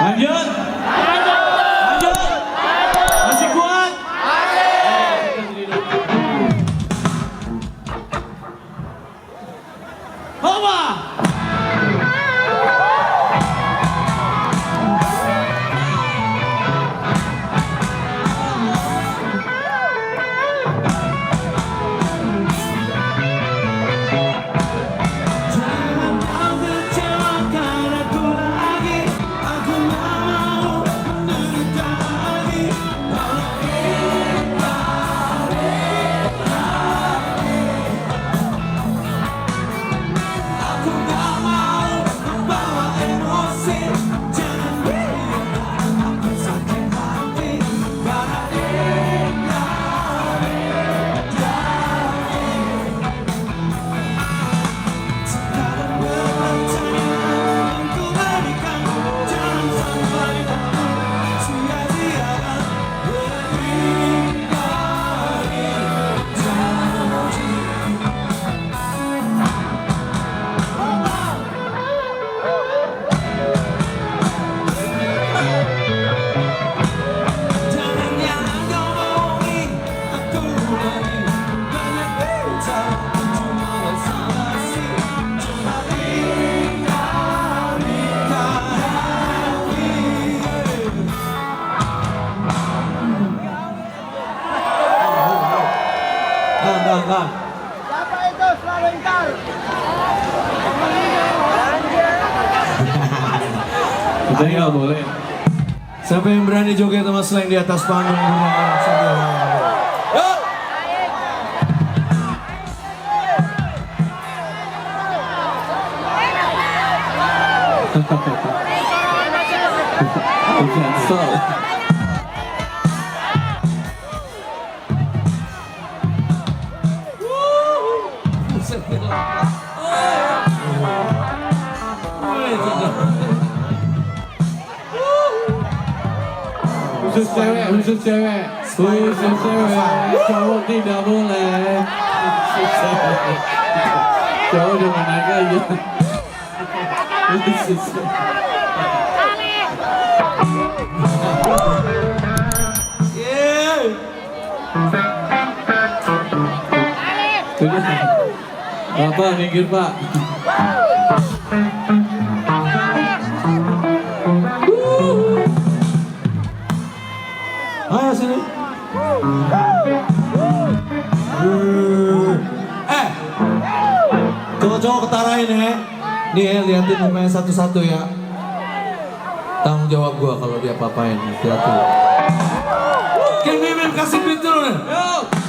Lanjut. Lanjut. Masih kuat? Homa. Enggak. Siapa itu selalu ingkar? Kita nggak boleh. Siapa yang berani joget sama slang di atas panggung? Yuk! Cancel. Khusus cewek, cowok tidak boleh. Cowok udah naik aja. Bapak minggir Pak. Ayo sini. Cowok-cowok ketarain ya. Nih ya, liatin mukanya satu-satu ya. Tanggung jawab gua kalau dia apa-apain. Hati-hati. Kim Mimim kasih beat dulu nih. Yo.